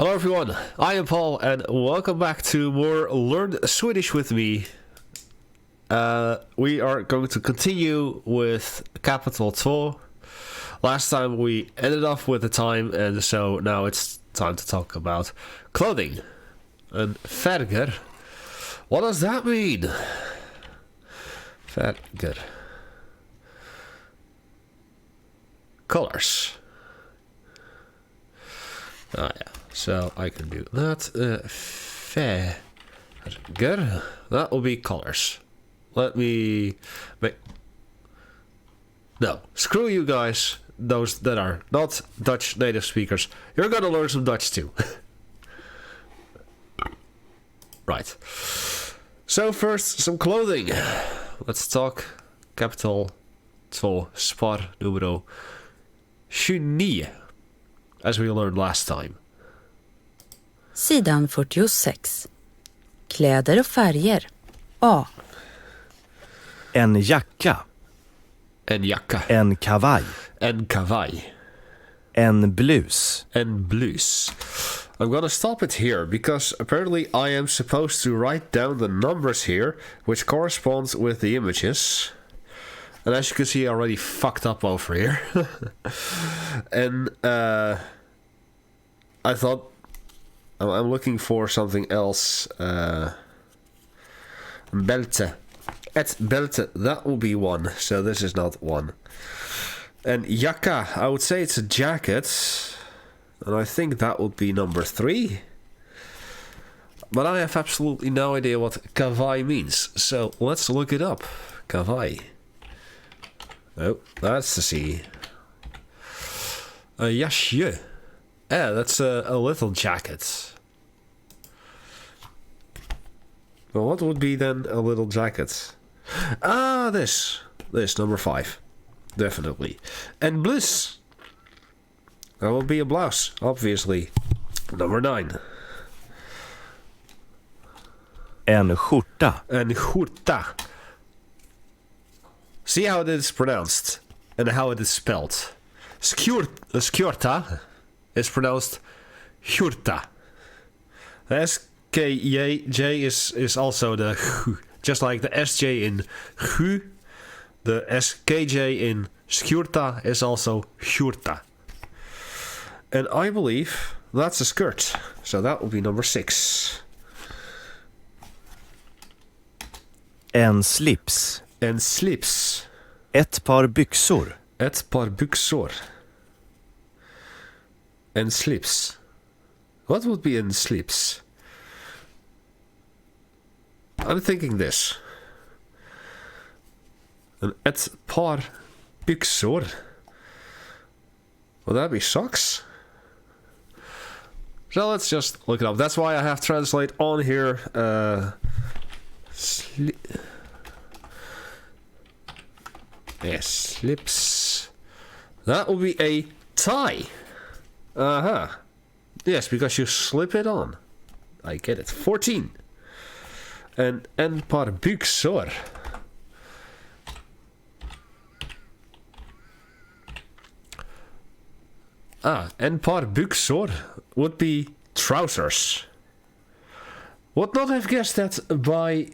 Hello everyone, I am Paul and welcome back to more Learn Swedish with me. We are going to continue with Kapitel 2. Last time we ended off with the time, and so now it's time to talk about clothing. And färger. What does that mean? Färger. Colors. Ah yeah, so I can do that. Färger. That will be colors. Let me make... No, screw you guys, those that are not Dutch native speakers. You're gonna learn some Dutch too. Right. So first, some clothing. Let's talk Kapitel 2, spar numero 29. As we learned last time. Sidan 46. Kläder och färger. A. En jacka. En jacka. En kavaj. En kavaj. En blus. En blus. I'm gonna stop it here because apparently I am supposed to write down the numbers here, which corresponds with the images. And as you can see, I already fucked up over here. And I thought I'm looking for something else. Belte. At belte, that will be one. So this is not one. And jacka, I would say it's a jacket. And I think that would be number 3. But I have absolutely no idea what kavaj means. So let's look it up. Kavaj. Oh, that's the C. A jasje. Yeah, that's a little jacket. Well, what would be then a little jacket? Ah, this. This, number 5. Definitely. And blus. That will be a blouse, obviously. Number 9. En skjorta. En skjorta. See how it is pronounced and how it is spelled. Skjorta is pronounced skjorta. The SKJ is also the just like the SJ in gu. The SKJ in skjorta is also skjorta. And I believe that's a skirt. So that will be number 6. En slips. En slips. Ett par byxor. Ett par byxor. En slips. What would be in slips? I'm thinking this. Ett par byxor. Would that be socks? So let's just look it up. That's why I have translate on here. Yes, slips. That will be a tie. Uh-huh. Yes, because you slip it on. I get it. 14. And en par byxor. En par byxor would be trousers. Would not have guessed that by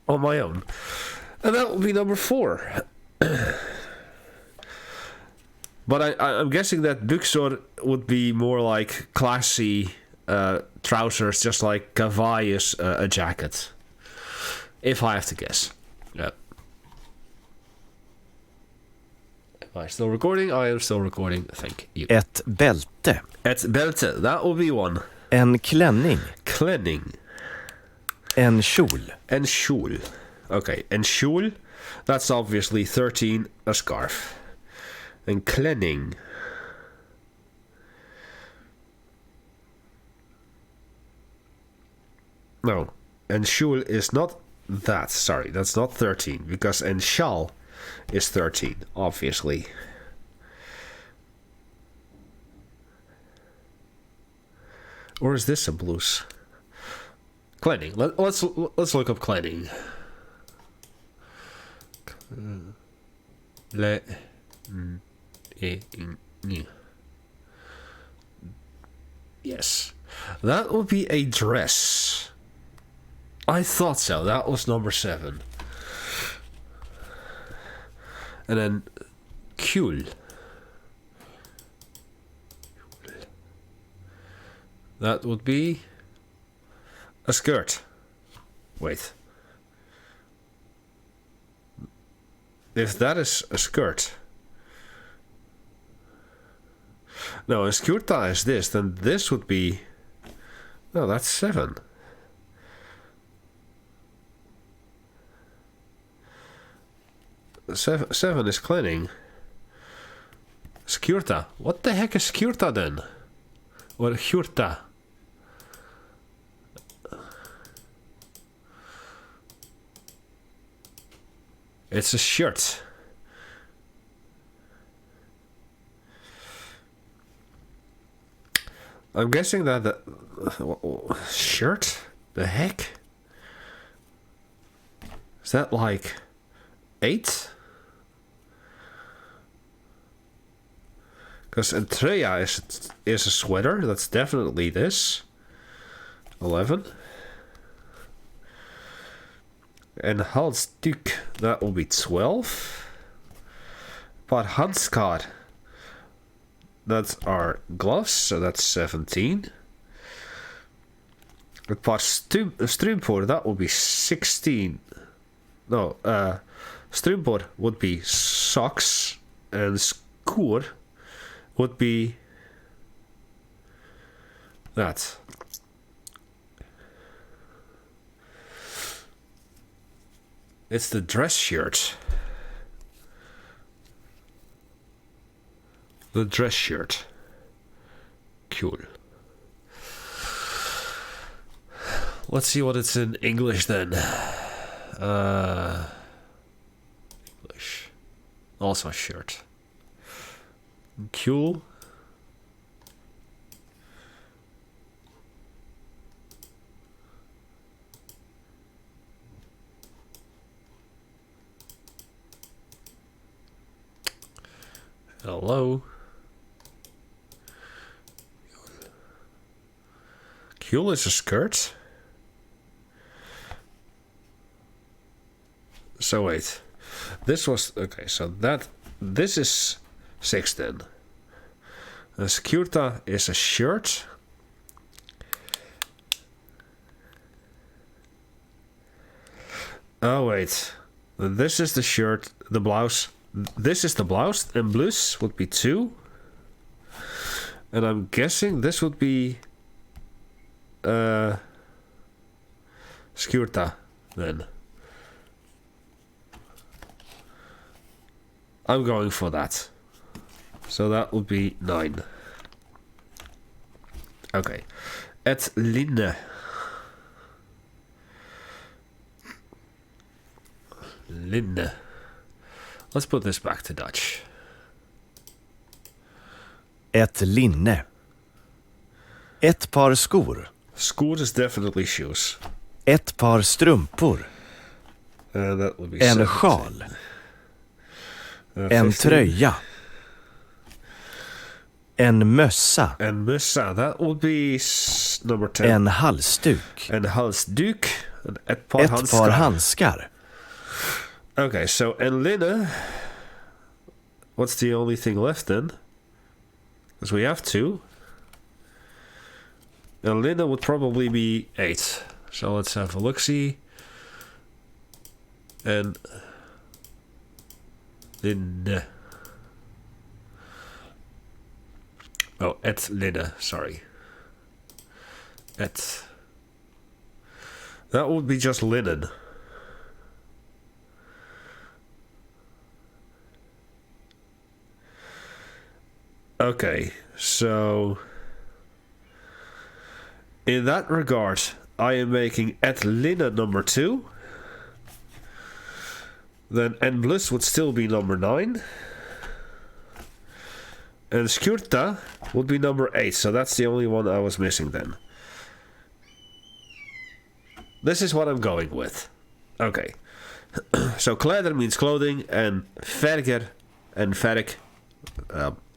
on my own. And that will be number 4. But I'm guessing that byxor would be more like classy trousers, just like kavaj is a jacket. If I have to guess. Yeah. Am I still recording? I am still recording. Thank you. Ett bälte. Ett bälte. That will be one. En klänning. Klänning. En kjol. En kjol. Okay, en kjol. That's obviously 13, a scarf. En klänning. No, en kjol is not that. Sorry, that's not 13, because en sjal is 13, obviously. Or is this a blouse? Klänning. Let's look up klänning. Yes. That would be a dress. I thought so. That was number 7. And then kjol. That would be a skirt. Wait. If that is a skirt. No, a skjorta is this, then this would be... No, that's 7. Seven is cleaning. Skjorta. What the heck is skjorta then? Or skjorta? It's a shirt. I'm guessing that the shirt? The heck? Is that like 8? Because a tröja is a sweater. That's definitely this. 11. And halsduk, that will be 12. But handskar, that's our gloves, so that's 17. But strumpor, that will be 16. No, strumpor would be socks, and skor would be that. It's the dress shirt. The dress shirt. Cool. Let's see what it's in English then. English. Also shirt. Cool. Hello. Kjol is a skirt. So wait. This was okay, so this is 6 then. A skjorta is a shirt. Oh wait. This is the shirt, the blouse. This is the blouse, and blouse would be 2. And I'm guessing this would be skjorta then. I'm going for that. So that would be 9. Okay. Et linne. Linne. Let's put this back to Dutch. Ett linne. Ett par skor. Skor is definitely shoes. Ett par strumpor. That would be En 17. sjal. En 15. tröja. En mössa. En mössa, that would be number 10. En halsduk. En halsduk. And ett par Ett handskar. par handskar. Okay, so en linne. What's the only thing left then? Because we have 2. En linne would probably be 8. So let's have a look-see. En linne. Oh, et linne, sorry. Et. That would be just linen. Okay, so in that regard, I am making et linne number 2. Then en blus would still be number 9. And skjorta would be number 8, so that's the only one I was missing then. This is what I'm going with. Okay. So kläder means clothing, and färger and färg,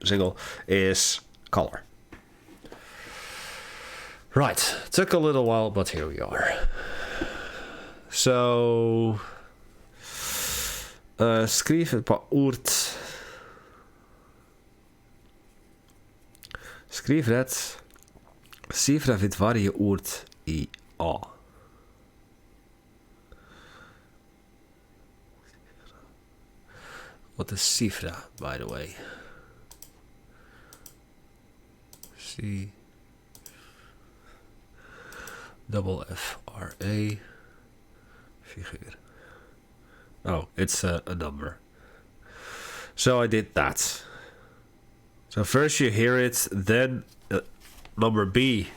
single, is color. Right, took a little while, but here we are. So, skriv ett par ord. Skriv rätt. Siffra vid varje ord i A. What is siffra, by the way? C double FRA figuur. Oh, it's a number. So I did that. So first you hear it, then number B,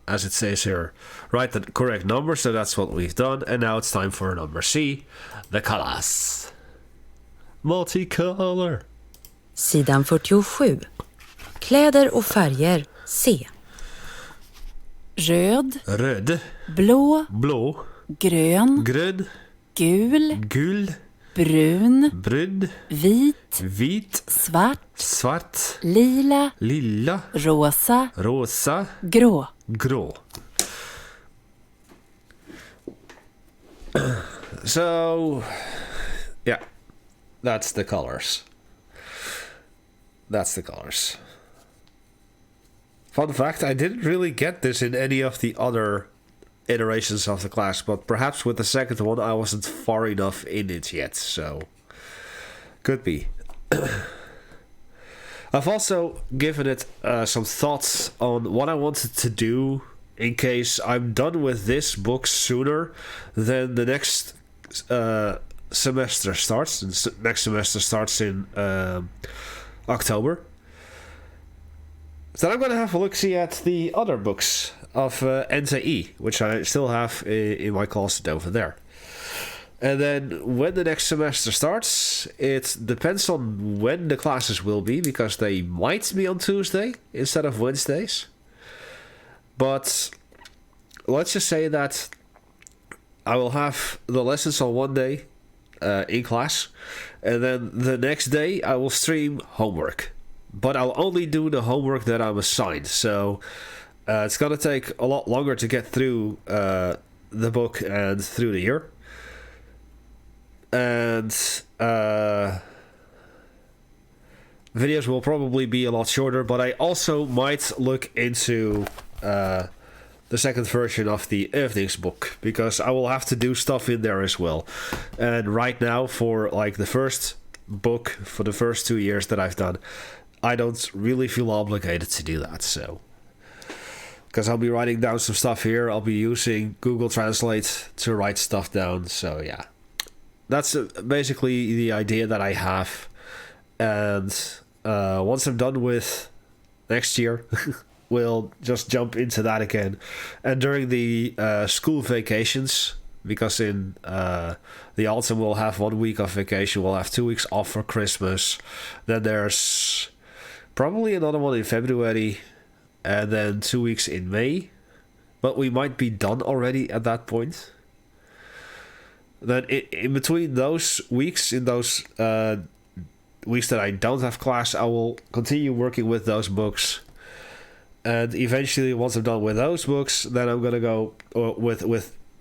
as it says here, write the correct number. So that's what we've done. And now it's time for number C, the colors. Multicolor. Sidan 47. Kläder och färger C. Röd, Röd, blå, blå, grön, grön, gul, gul, brun, brun, vit, vit, svart, svart, lila, lilla, rosa, rosa, grå. grå. So, yeah, that's the colors. That's the colors. Fun fact, I didn't really get this in any of the other iterations of the class, but perhaps with the second one I wasn't far enough in it yet, so could be. I've also given it some thoughts on what I wanted to do in case I'm done with this book sooner than the next semester starts. And next semester starts in October. So I'm going to have a look-see at the other books of NTE, which I still have in my closet over there. And then when the next semester starts, it depends on when the classes will be, because they might be on Tuesday instead of Wednesdays. But let's just say that I will have the lessons on one day in class, and then the next day I will stream homework. But I'll only do the homework that I'm assigned, so it's gonna take a lot longer to get through the book and through the year. And videos will probably be a lot shorter, but I also might look into the second version of the book, because I will have to do stuff in there as well. And right now, for like the first book for the first 2 years that I've done, I don't really feel obligated to do that, so because I'll be writing down some stuff here, I'll be using Google Translate to write stuff down, so yeah, that's basically the idea that I have. And once I'm done with next year, we'll just jump into that again. And during the school vacations, because in the autumn we'll have 1 week of vacation, we'll have 2 weeks off for Christmas, then there's probably another one in February, and then 2 weeks in May, but we might be done already at that point. Then in between those weeks, in those weeks that I don't have class, I will continue working with those books. And eventually, once I'm done with those books, then I'm gonna go with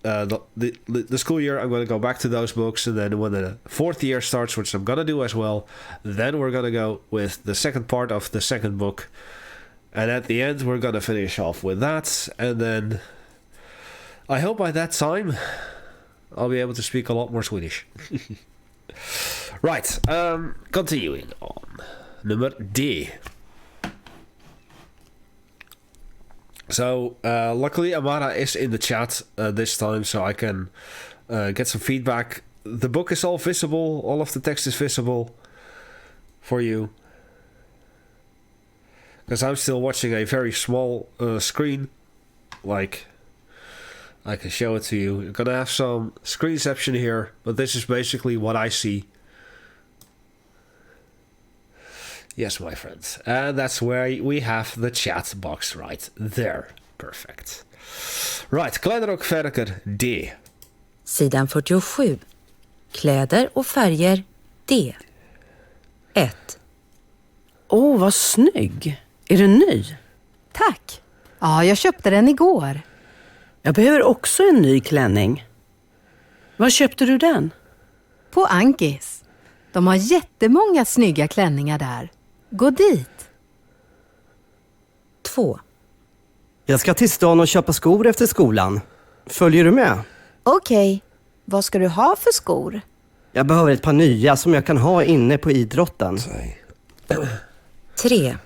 the school year. I'm gonna go back to those books, and then when the fourth year starts, which I'm gonna do as well, then we're gonna go with the second part of the second book, and at the end we're gonna finish off with that. And then I hope by that time I'll be able to speak a lot more Swedish. Right, continuing on. Number D. So, luckily Amara is in the chat this time, so I can get some feedback. The book is all visible, all of the text is visible for you. Because I'm still watching a very small screen, like I can show it to you. You're gonna have some screenception here, but this is basically what I see. Yes, my friends. And that's where we have the chat box right there. Perfect. Right, kläder och färger D. Sidan 47. Kläder och färger D. 1. Åh, vad snygg. Är den ny? Tack. Ja, jag köpte den igår. Jag behöver också en ny klänning. Var köpte du den? På Ankis. De har jättemånga snygga klänningar där. Gå dit. 2. Jag ska till stan och köpa skor efter skolan. Följer du med? Okej. Vad ska du ha för skor? Jag behöver ett par nya som jag kan ha inne på idrotten. 3.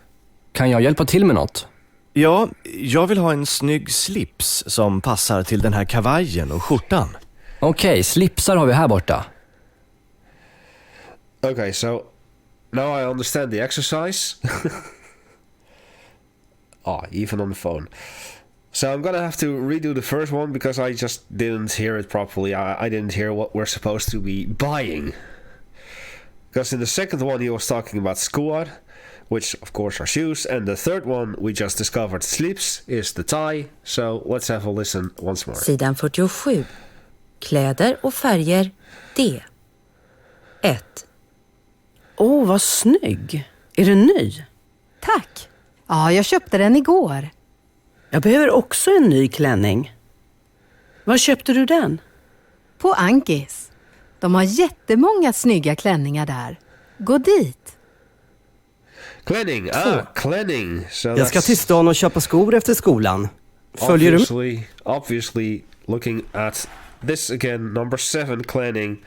Kan jag hjälpa till med något? Ja, jag vill ha en snygg slips som passar till den här kavajen och skjortan. Okej, slipsar har vi här borta. Okay, so now I understand the exercise. Even on the phone. So I'm gonna have to redo the first one because I just didn't hear it properly. I didn't hear what we're supposed to be buying. Because in the second one he was talking about skor, which of course are shoes, and the third one we just discovered slips is the tie. So let's have a listen once more. Sidan 47. Kläder och färger D. 1. Åh, vad snygg. Är den ny? Tack. Ja, jag köpte den igår. Jag behöver också en ny klänning. Var köpte du den? På Ankis. De har jättemånga snygga klänningar där. Gå dit. Klänning. Klänning. So Jag ska till stan och köpa skor efter skolan. Följer du med? Obviously, looking at this again, number 7, klänning.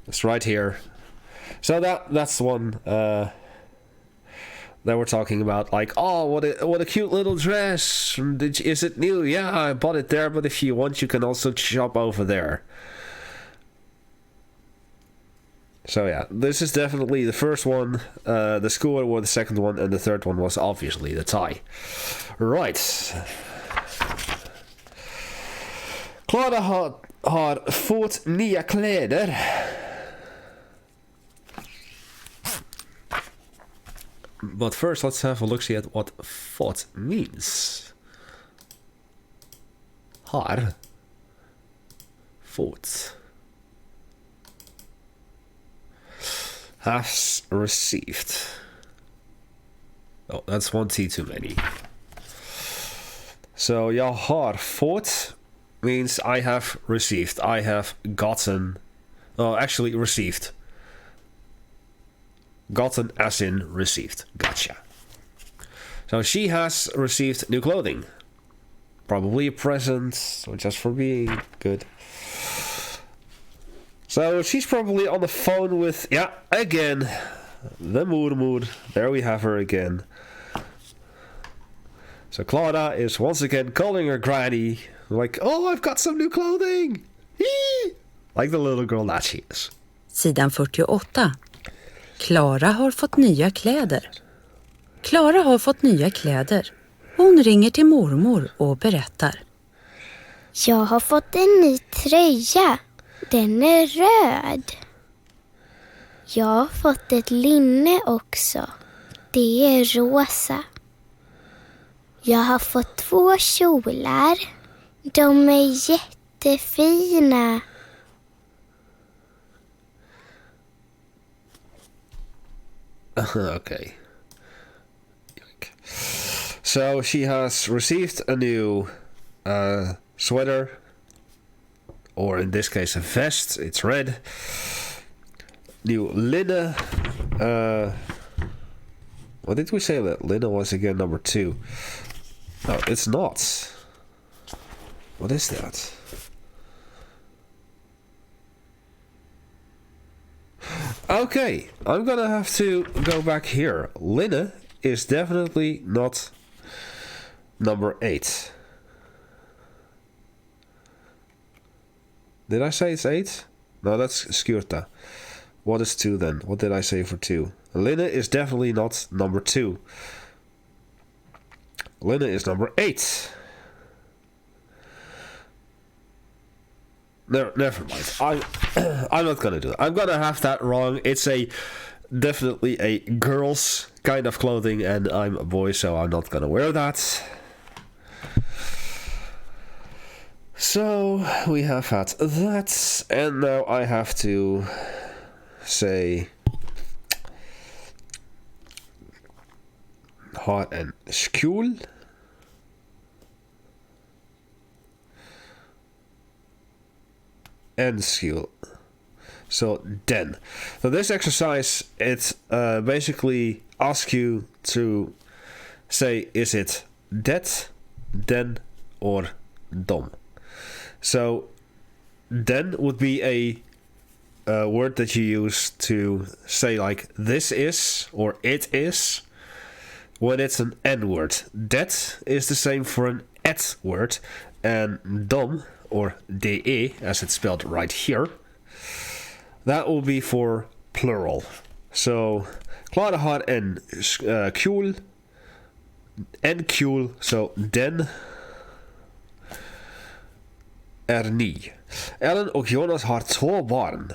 It's right here. So that's the one that we're talking about. Like, oh, what a cute little dress. Is it new? Yeah, I bought it there, but if you want, you can also shop over there. So yeah, this is definitely the first one. The score was the second one, and the third one was obviously the tie. Right. Klara har fått nya kläder. But first, let's have a look-see at what fått means. Har fått. Has received. Oh, that's one T too many. So, jag har fått means I have received. I have gotten. Oh, actually received. Gotten as in received. Gotcha. So she has received new clothing. Probably a present, or just for being good. So she's probably on the phone with, again, the mood. There we have her again. So Clara is once again calling her granny, like, oh, I've got some new clothing. Hee! Like the little girl that she is. Sidan 48. Klara har fått nya kläder. Klara har fått nya kläder. Hon ringer till mormor och berättar. Jag har fått en ny tröja. Den är röd. Jag har fått ett linne också. Det är rosa. Jag har fått 2 kjolar. De är jättefina. Okay. So she has received a new sweater, or in this case a vest. It's red. New linen. What did we say that linen was again? Number 2. No, it's not. What is that? Okay, I'm gonna have to go back here. Linen is definitely not number 8. Did I say it's 8? No, that's skjorta. What is 2 then? What did I say for 2? Linen is definitely not number 2. Linen is number 8. Never mind. I'm not gonna do it. I'm gonna have that wrong. It's definitely a girl's kind of clothing, and I'm a boy, so I'm not gonna wear that. So we have had that, and now I have to say har en skjol. en skjul. So den. So this exercise, it basically asks you to say, is it det, den, or dom? So den would be a word that you use to say like this is or it is when it's an N word. Det is the same for an et word, and dom or de as it's spelled right here, that will be for plural. So Clara har en kjol, en kjol, so den ny. Ellen och Jonas har 2 barn.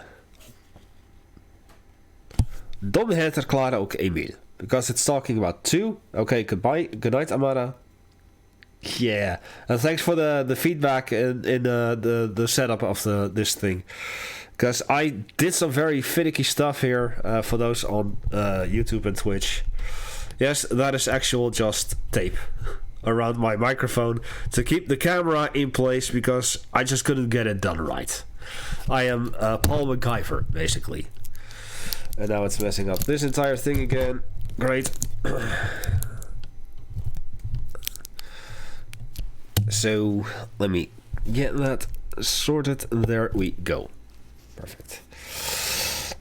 De heter Clara och Emil. Because it's talking about 2. Okay, goodbye. Good night, Amara. Yeah. And thanks for the feedback in the setup of this thing. Because I did some very finicky stuff here for those on YouTube and Twitch. Yes, that is actual just tape around my microphone to keep the camera in place because I just couldn't get it done right. I am Paul MacGyver, basically. And now it's messing up this entire thing again. Great. So, let me get that sorted. There we go. Perfect.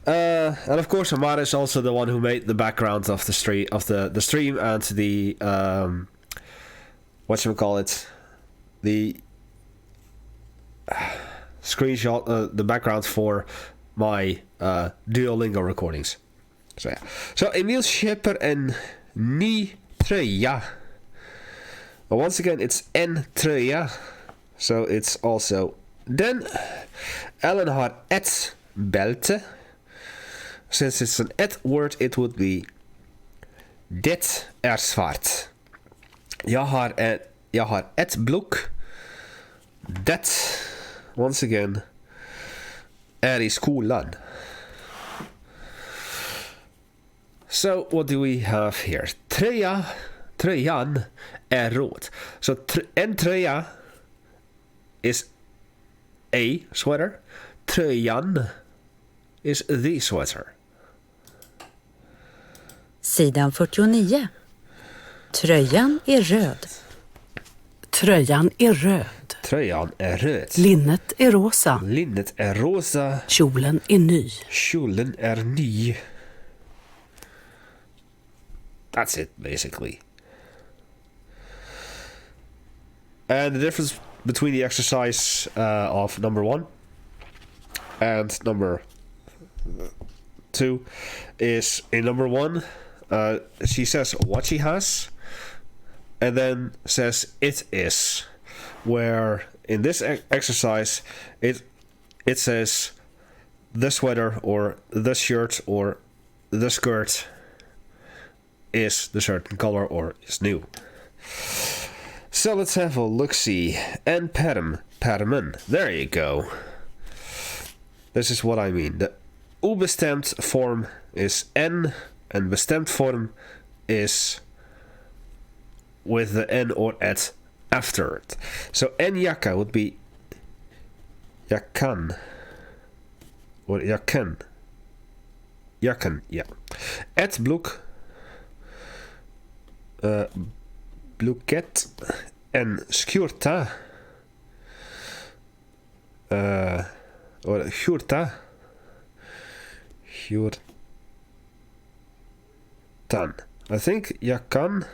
And of course, Amara is also the one who made the background of the stream and the whatchamacallit, the screenshot, the background for my Duolingo recordings. So yeah. So Emil köper en ny tröja. But once again, it's en tröja. So it's also den. Ellen har ett bälte. Since it's an et word, it would be det svart. Jag har ett block. Det, once again, i skolan. So what do we have here? Tröjan röd. So en tröja is a sweater. Tröjan is the sweater. Sidan 49. Tröjan är röd. Tröjan är röd. Tröjan är röd. Linnet är rosa. Linnet är rosa. Kjolen är ny. Kjolen är ny. That's it, basically. And the difference between the exercise of number 1 and number 2 is in number 1, she says what she has and then says it is, where in this exercise it says the sweater or the shirt or the skirt is the certain color or is new. So let's have a look-see. En permen. There you go. This is what I mean. The obestämt form is en, and bestämt form is with the en or et after it. So en jacka would be jackan. Or jacken. Jacken, yeah. Et block. Bloket. En skjorta. Or skjorta. Skjortan. I think jackan.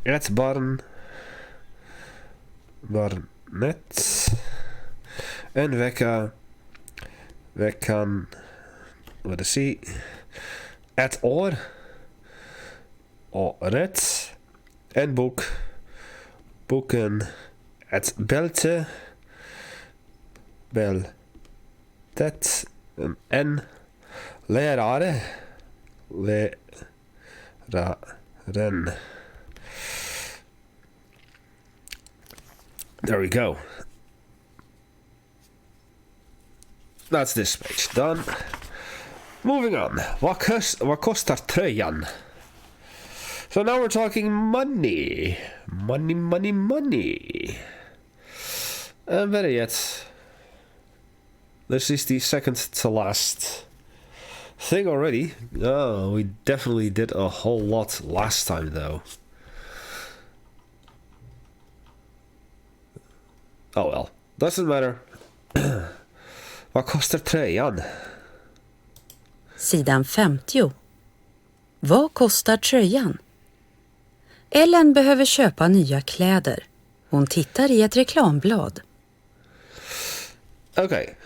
Ett barn. Barnet. En vecka. Veckan. Vad det säger. Ett år. Året. En bok. Boken. Ett bälte. Bältet. En lärare. Läraren. There we go. That's this page done. Moving on. Vad kostar tröjan? So now we're talking money. Money. Better yet, This is the second to last thing already. Oh, we definitely did a whole lot last time though. Oh well, doesn't matter. Vad kostar tröjan? Sidan 50. Vad kostar tröjan? Ellen behöver köpa nya kläder. Hon tittar i ett reklamblad. Okej.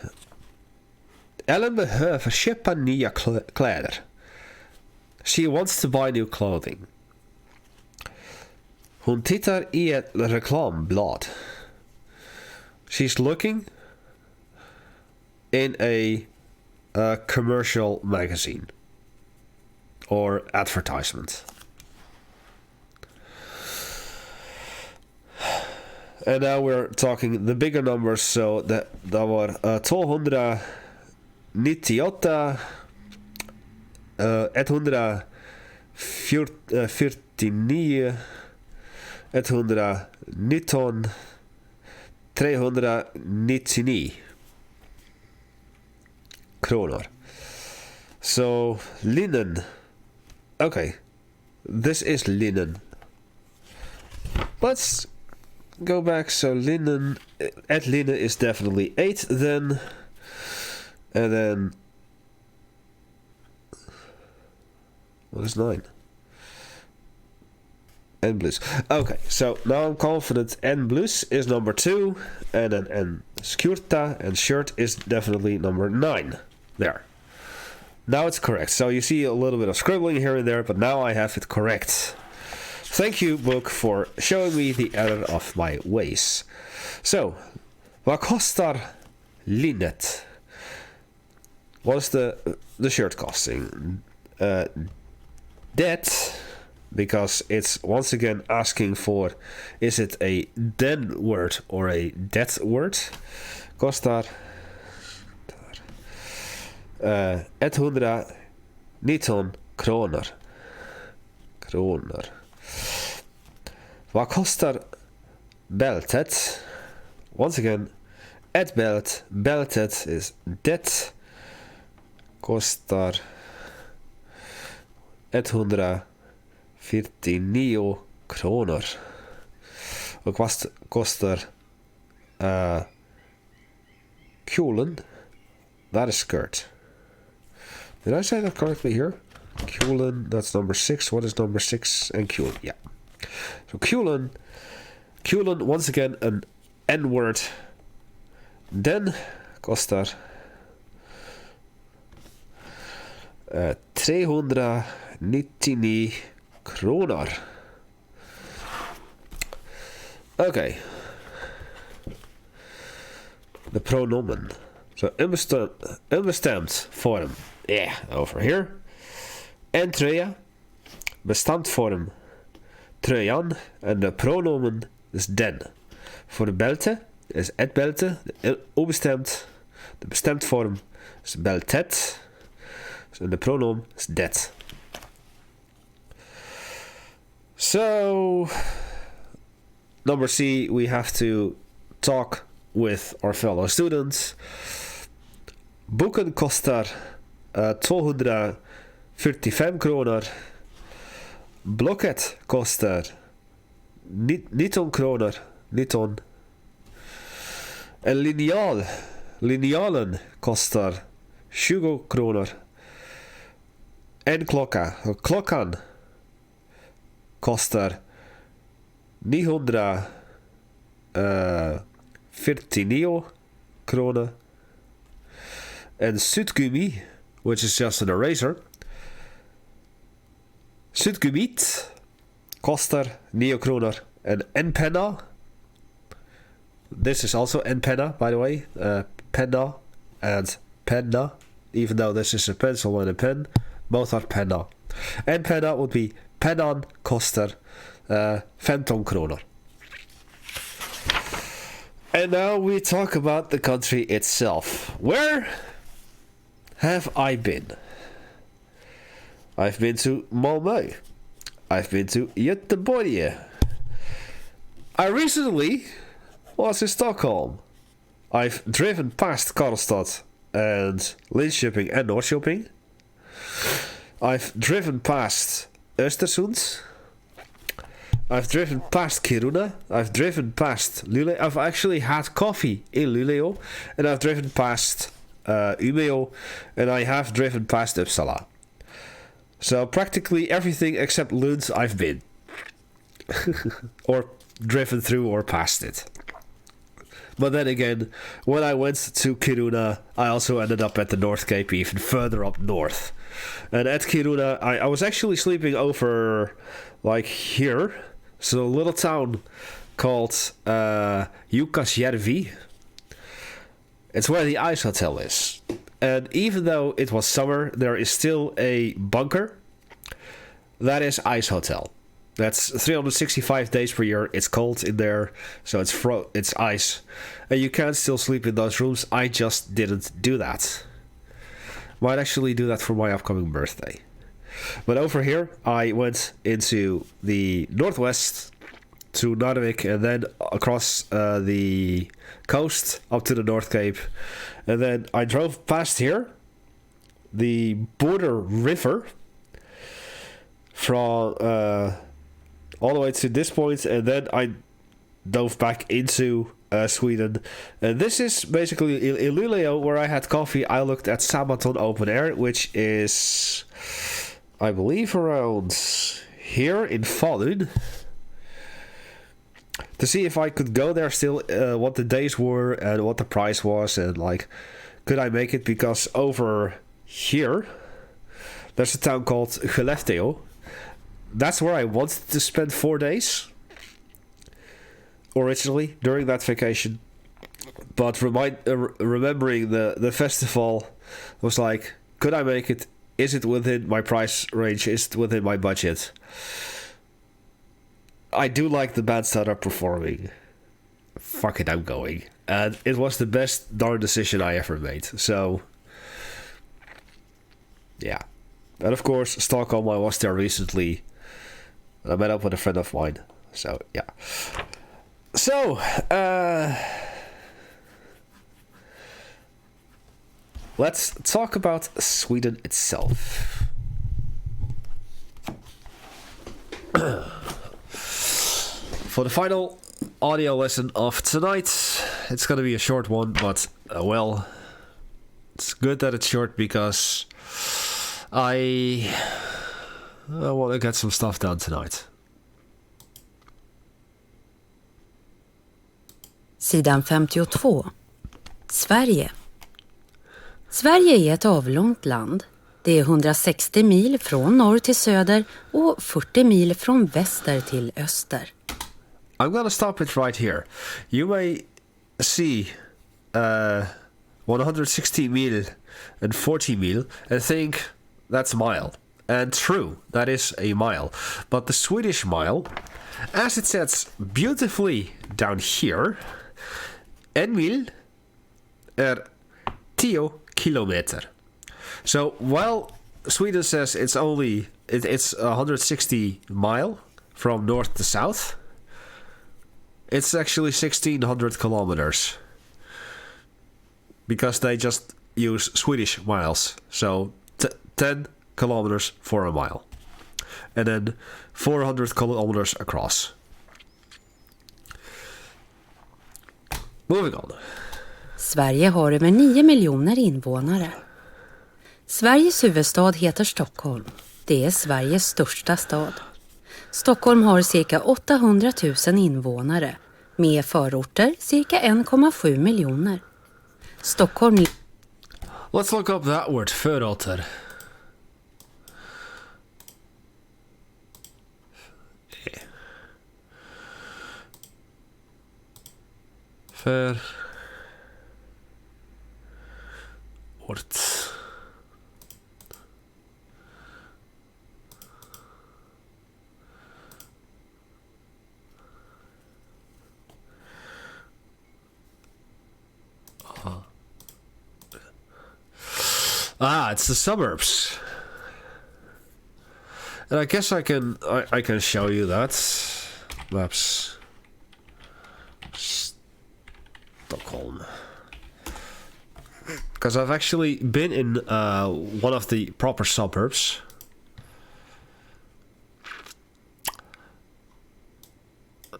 Ellen behöver köpa nya kläder. She wants to buy new clothing. Hon tittar i ett reklamblad. She's looking in a commercial magazine or advertisement. And now we're talking the bigger numbers, so det var 298, 149, 119, 399 kronor. So linen. Okay, this is linen. Let's go back. So linen, at linen is definitely 8 then. And then what is 9? And blues. Okay, so now I'm confident N blues is number 2, and then N skjorta and shirt is definitely number 9. There. Now it's correct. So you see a little bit of scribbling here and there, but now I have it correct. Thank you, book, for showing me the error of my ways. So, vad kostar linnet? What's the shirt costing? That, because it's once again asking for, is it a den word or a det word? Kostar 119 kronor. Vad kostar bältet? Once again, ett bält. Bältet is det. Kostar 149 kronor. Och vad kostar kjolen? That is skirt. Did I say that correctly here? Kjolen, that's number 6. What is number 6? And kjol, yeah. So kjolen, once again an N-word. Den kostar 399 kronor. Okay. The pronomen. So unbestemt form. Yeah, over here. En tröja. Bestämd form. Tröjan. And the pronomen is den. Voor de bälte is ett bälte. Onbestemd. De bestemd vorm is bältet. So the pronoun is det. So, number C, we have to talk with our fellow students. Boeken kostar 245 kronor. Blocket kostar 19 kronor. 19. En linealen kostar 20 kronor. En klockan kostar 949 kronor. En suddgummi, which is just an eraser. Suddgummit kostar 9 kronor. En penna. This is also en penna, by the way. Penna and penna. Even though this is a pencil and a pen, both are penna. En penna would be pennan kostar 15 kronor. And now we talk about the country itself. Where have I been? I've been to Malmö. I've been to Göteborg. I recently was in Stockholm. I've driven past Karlstad and Linköping and Norrköping. I've driven past Östersund. I've driven past Kiruna. I've driven past Luleå. I've actually had coffee in Luleå. And I've driven past Umeå. And I have driven past Uppsala. So practically everything except Lund I've been. Or driven through or past it. But then again, when I went to Kiruna, I also ended up at the North Cape, even further up north. And at Kiruna, I was actually sleeping over, like, here. So a little town called Jukkasjärvi. It's where the ice hotel is. And even though it was summer, there is still a bunker. That is ice hotel. That's 365 days per year. It's cold in there, so it's ice. And you can still sleep in those rooms. I just didn't do that. Might actually do that for my upcoming birthday. But over here, I went into the northwest to Narvik and then across the coast up to the North Cape. And then I drove past here, the border river, from all the way to this point, and then I dove back into Sweden. And this is basically in Luleå, where I had coffee. I looked at Sabaton Open Air, which is, I believe, around here in Falun, to see if I could go there still, what the days were and what the price was, and like, could I make it? Because over here there's a town called Skellefteå. That's where I wanted to spend 4 days originally during that vacation. But remembering the festival was like, could I make it? Is it within my price range? Is it within my budget? I do like the bands that are performing. Fuck it, I'm going. And it was the best darn decision I ever made. So, yeah. And of course, Stockholm, I was there recently. I met up with a friend of mine. So, yeah. So, let's talk about Sweden itself. For the final audio lesson of tonight, it's going to be a short one, but, well, it's good that it's short because I want to get some stuff done tonight. Sidan 52. Sverige. Sverige är ett avlångt land. Det är 160 mil från norr till söder och 40 mil från väster till öster. I'm gonna stop it right here. You may see 160 mil and 40 mil and think that's a mile. And true, that is a mile. But the Swedish mile, as it says beautifully down here, en mil är 10 kilometer. So while Sweden says it's 160 mile from north to south, it's actually 1600 kilometers. Because they just use Swedish miles. So 10 kilometers for a mile. And then 400 kilometers across. Moving on. Sverige har över 9 miljoner invånare. Sveriges huvudstad heter Stockholm. Det är Sveriges största stad. Stockholm har cirka 800 000 invånare. Med förorter cirka 1,7 miljoner. Stockholm... Let's look up that word, förorter. Förort. It's the suburbs. And I guess I can show you that. Maps. Stockholm. because I've actually been in one of the proper suburbs.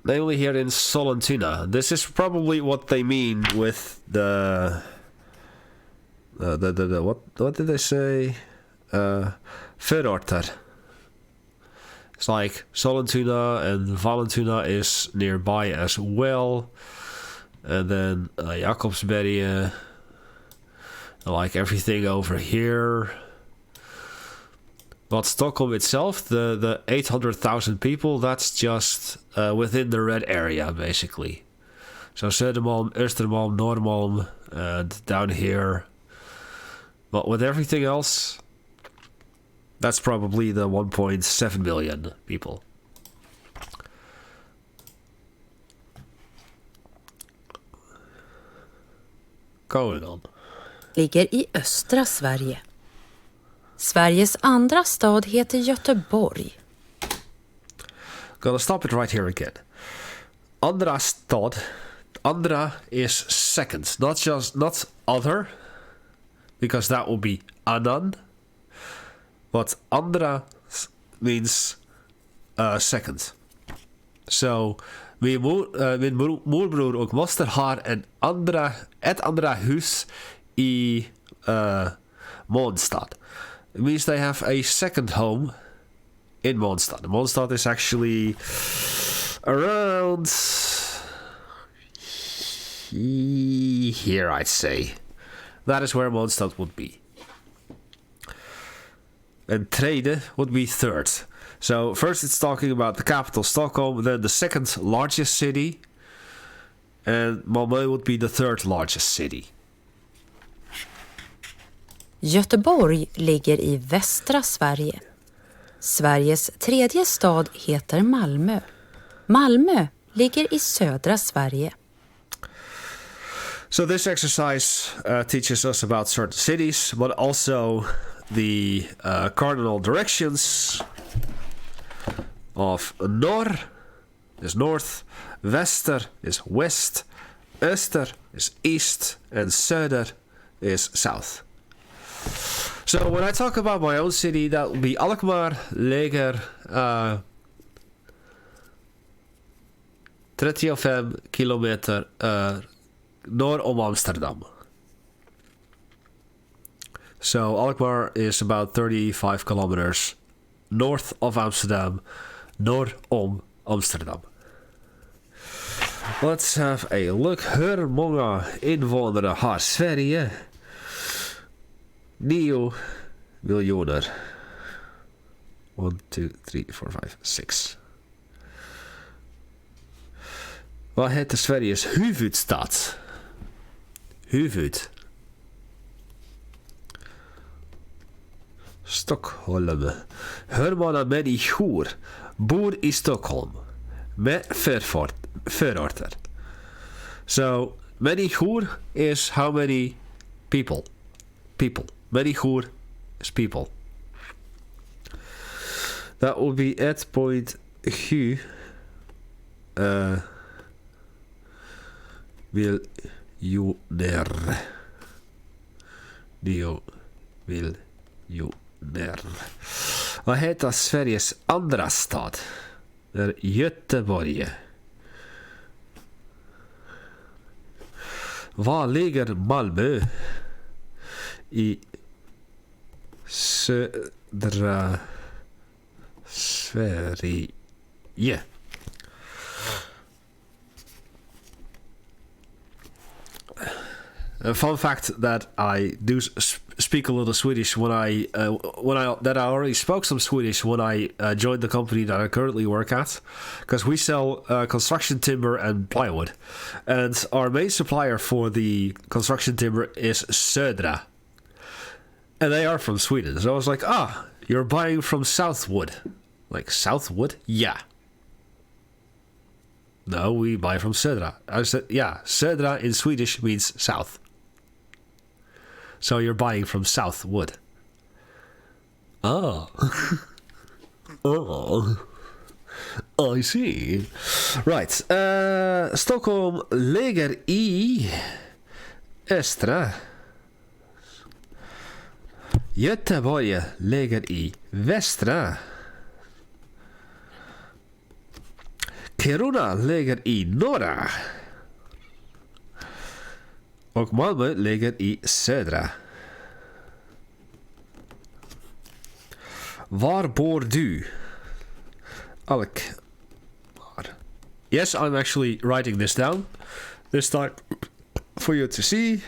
Namely here in Sollentuna. This is probably what they mean with the what did they say? Förorter. It's like Sollentuna and Vallentuna is nearby as well. And then Jakobsberg, like everything over here. But Stockholm itself, the 800,000 people, that's just within the red area, basically. So Södermalm, Östermalm, Norrmalm, and down here. But with everything else, that's probably the 1.7 million people. Going on. Ligger i östra Sverige. Sveriges andra stad heter Göteborg. Gonna stop it right here again. Andra stad. Andra is second, not other, because that would be annan. But andra means second. So min morbror och moster har ett andra hus i Månstad. It means they have a second home in Månstad. Månstad is actually around here, I'd say. That is where Månstad would be. And Tredje would be third. So first it's talking about the capital, Stockholm, then the second largest city, and Malmö would be the third largest city. Göteborg ligger i västra Sverige. Sveriges tredje stad heter Malmö. Malmö ligger i södra Sverige. So this exercise teaches us about certain cities, but also the cardinal directions of norr is north, väster is west, öster is east, and söder is south. So when I talk about my own city, that will be Alkmaar, ligger 35 kilometer north of Amsterdam. So Alkmaar is about 35 kilometers north of Amsterdam, north of Amsterdam. Let's have a look. Hur många invånare har Sverige? 9 miljoner. 1, 2, 3, 4, 5, 6. Vad heter Sveriges huvudstad? Huvud. Stockholm. Hur många människor bor i Stockholm med förorter? So, människor is how many people. People. Människor is people. That would be 1.7 miljoner. 9 miljoner. Vad heter Sveriges andra stad? Det är Göteborg. Var ligger Malmö? I södra Sverige. A fun fact that I do speak a little Swedish when I already spoke some Swedish when I joined the company that I currently work at, because we sell construction timber and plywood, and our main supplier for the construction timber is Södra, and they are from Sweden. So I was like, you're buying from Southwood. Like, Southwood? Yeah. No, we buy from Södra. I said, yeah, Södra in Swedish means south. So you're buying from Southwood. Oh. Oh. I see. Right. Stockholm ligger i östra Göteborg ligger i västra. Kiruna ligger i norra. Och Malmö ligger i södra. Var bor du? Alkmaar. Yes, I'm actually writing this down. This time for you to see.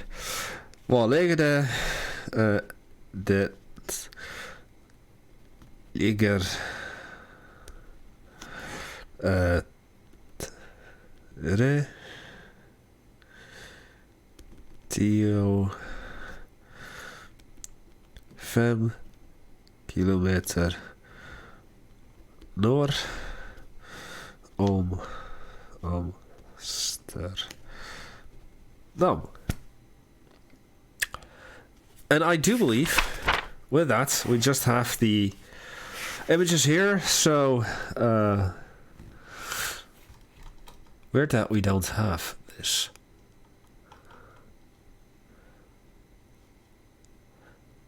Var ligger det? Det ligger det 5 kilometer norr om Amsterdam. And I do believe with that we just have the images here, so weird that we don't have this.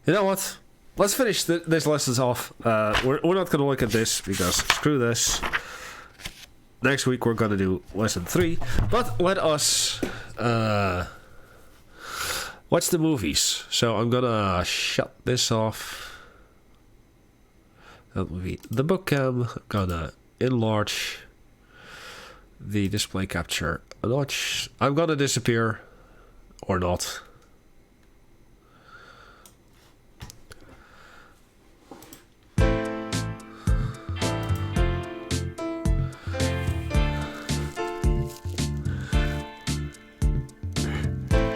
You know what? Let's finish this lessons off. We're not going to look at this because screw this. Next week we're going to do lesson 3. But let us watch the movies. So I'm going to shut this off. That will be the book cam. I'm going to enlarge the display capture a notch. I'm going to disappear or not.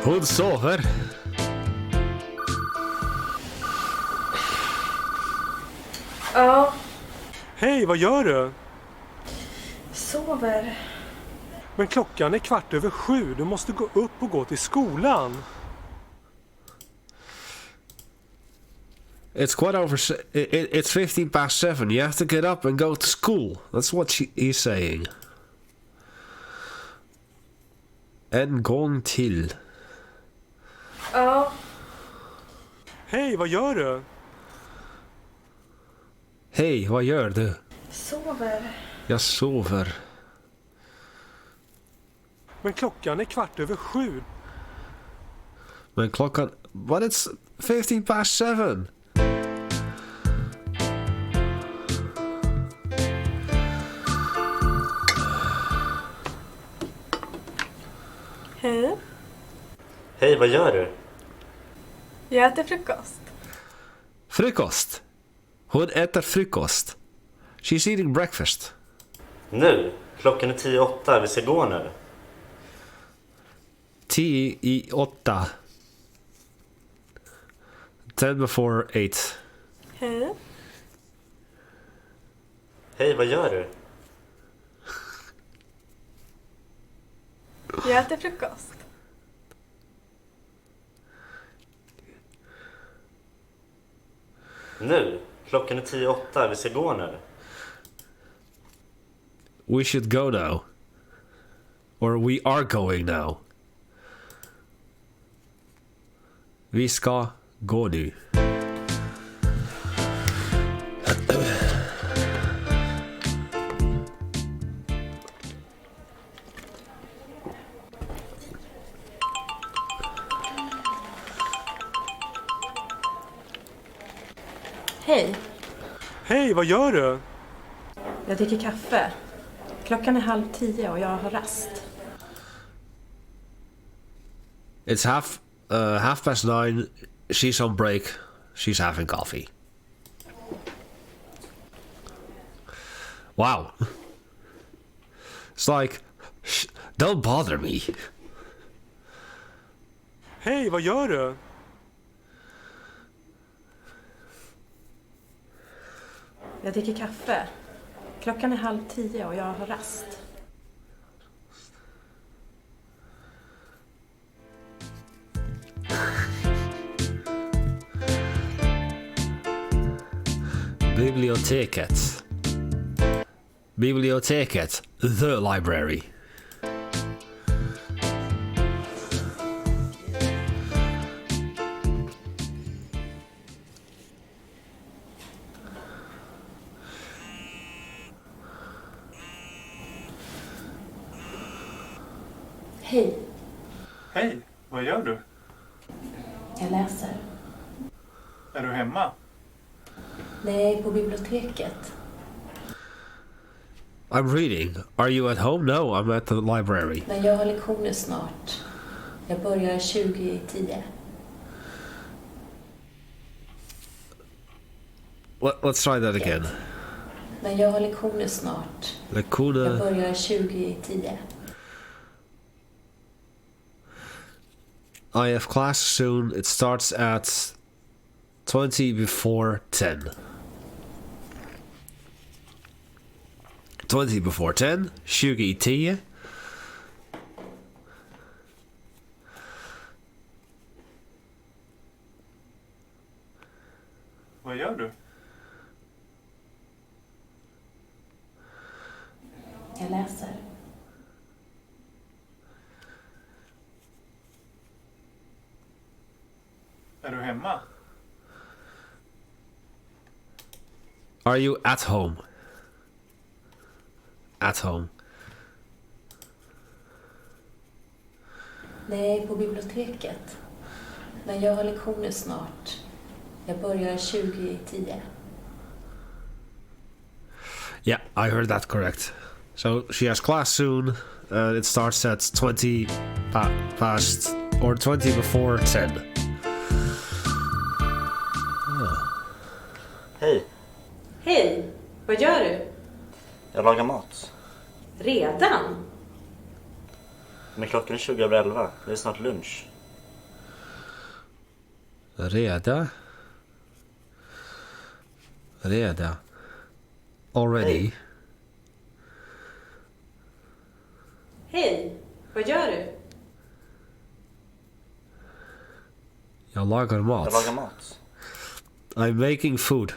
Hon sover. Ja, Hej, vad gör du? sover. Men klockan är 7:15. Du måste gå upp och gå till skolan. It's quite over. It's 15 past 7. You have to get up and go to school. That's what he's saying. En gång till. Ja, Hej, vad gör du? Hej, vad gör du? sover. Jag sover. Men klockan är 7:15. Men klockan... But it's 15 past 7. Hej, Hej, vad gör du? jag äter frukost. Frukost. Hon äter frukost. She's eating breakfast. Nu? Klockan är 10:08. Vi ska gå nu. 10:08. 10 before 8. Hej, Hej, vad gör du? jag äter frukost. Nu? Klockan är 10:08. Vi ska gå nu. We should go now. Or we are going now. Vi ska gå nu. Hej, Hej, vad gör du? jag dricker kaffe. Klockan är 9:30 och jag har rast. It's half past 9. She's on break. She's having coffee. Wow. It's like, don't bother me. Hej, vad gör du? Jag dricker kaffe. Klockan är 9:30 och jag har rast. Biblioteket. Biblioteket. The library. Hej, Hej, vad gör du? jag läser. Är du hemma? Nej, på biblioteket. I'm reading. Are you at home? No, I'm at the library. Men jag har lektioner snart. Jag börjar 20:10. Let's try that again. Men jag har lektioner snart. Jag Lektioner. börjar 20:10. I have class soon. It starts at 20 before 10. 20 before 10. 20:10. Vad gör du? Jag läser. Är du hemma? Are you at home? At home. Nej, på biblioteket. Men jag har lektioner snart. Jag börjar 20:10. Yeah, I heard that correct. So she has class soon. It starts at 20 past or 20 before 10. Hej, Hej, vad gör du? jag lagar mat. Redan? Men klockan är 20:11. Det är snart lunch. Reda. Already. Hej. Hej, vad gör du? Jag lagar mat. Jag lagar mat. I'm making food.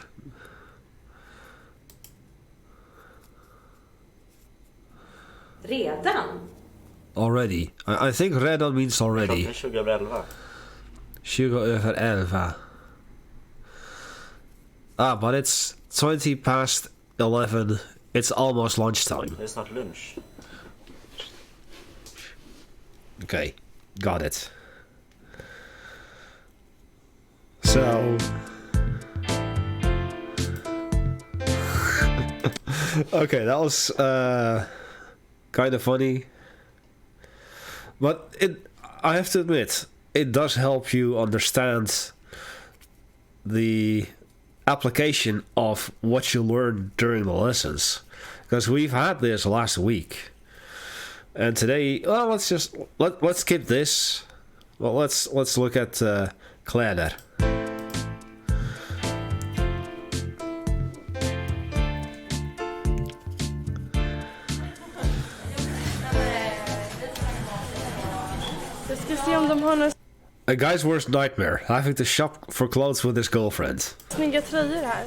Redan? Already. I think redan means already. Klockan är 20:11. 20:11. Ah, but it's 20 past 11. It's almost lunchtime. Det är snart lunch. Okay, got it. So... okay, that was kind of funny. But I have to admit, it does help you understand the application of what you learned during the lessons. Because we've had this last week. And today, well, let's skip this. Well, let's look at kläder. Jag ska se om de har några A guy's worst nightmare, having to shop for clothes with his girlfriend. snygga tröjor här.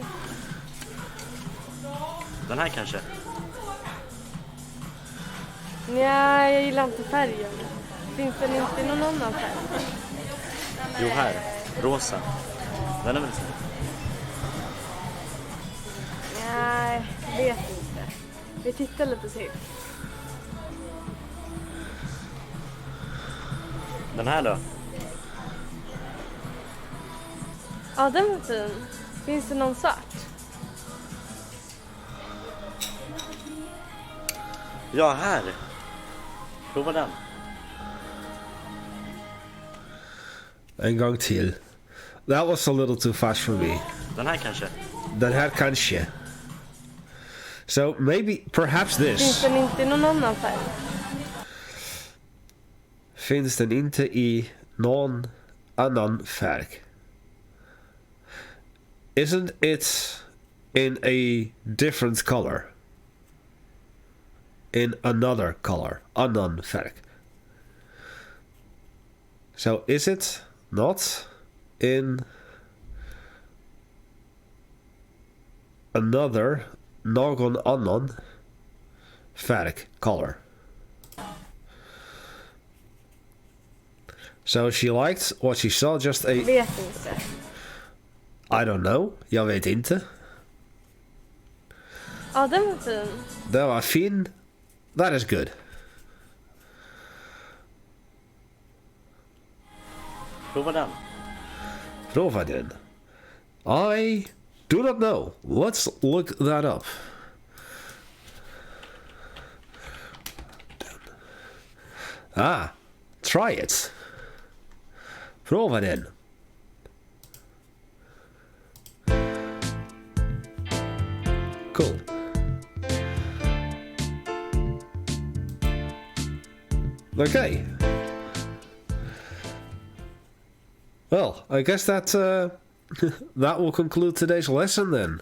Den här kanske? Nej, jag gillar inte färgen. Finns den inte i någon annan färg? Jo, här. Rosa. Den är väl snygg? Nej, jag vet inte. Vi tittar lite till. Den här då? Ja, den var fin. Finns det någon svart? Ja, här. Prova den. En gång till. That was a little too fast for me. Den här kanske? Den här kanske. So maybe, perhaps Finns this. den inte i någon annan färg? Finns den inte i någon annan färg? Isn't it in a different color? In another color. Annan färg. So is it not in another, någon annan färg, color? So she liked what she saw, just a... Vet inte. I don't know. Jag vet inte. Ja, den var fin. Den var fin. That is good. Prova den. Prova den. I do not know. Let's look that up. Ah, try it. Prova den. Cool. Okay. Well, I guess that that will conclude today's lesson then.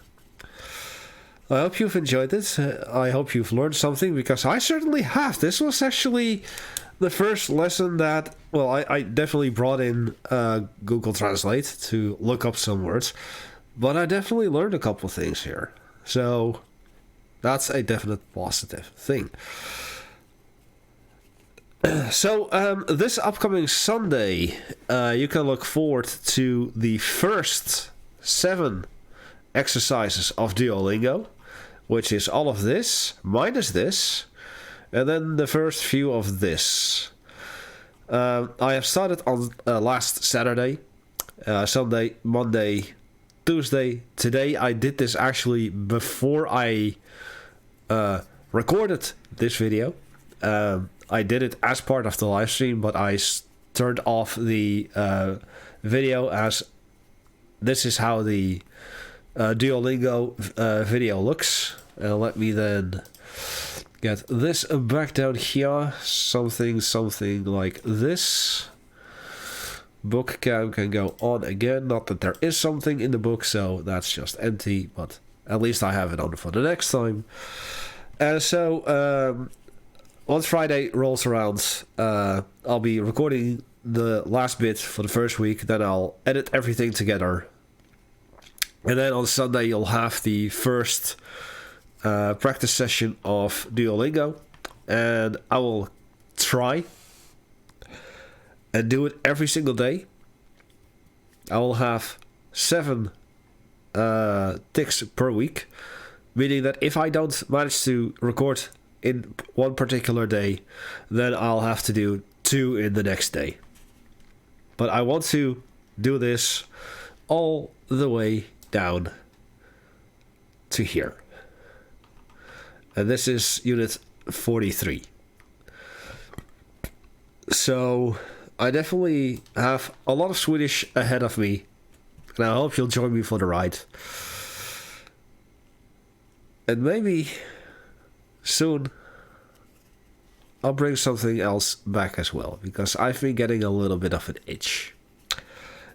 I hope you've enjoyed it. I hope you've learned something, because I certainly have. This was actually the first lesson that, well, I definitely brought in Google Translate to look up some words, but I definitely learned a couple things here. So that's a definite positive thing. So this upcoming Sunday, you can look forward to the first 7 exercises of Duolingo, which is all of this minus this, and then the first few of this. I have started on last Saturday, Sunday, Monday, Tuesday. Today I did this actually before I recorded this video. I did it as part of the live stream, but I turned off the video, as this is how the Duolingo video looks. Let me then get this back down here. Something like this. Book cam can go on again. Not that there is something in the book, so that's just empty, but at least I have it on for the next time. And so once Friday rolls around, I'll be recording the last bit for the first week. Then I'll edit everything together. And then on Sunday, you'll have the first practice session of Duolingo. And I will try and do it every single day. I will have 7 ticks per week. Meaning that if I don't manage to record in one particular day, then I'll have to do 2 in the next day. But I want to do this all the way down to here. And this is unit 43. So I definitely have a lot of Swedish ahead of me, and I hope you'll join me for the ride. And maybe soon I'll bring something else back as well, because I've been getting a little bit of an itch.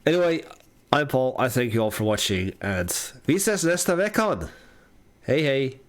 Anyway, I'm Paul. I thank you all for watching, and vi ses nästa veckan. Hej hej!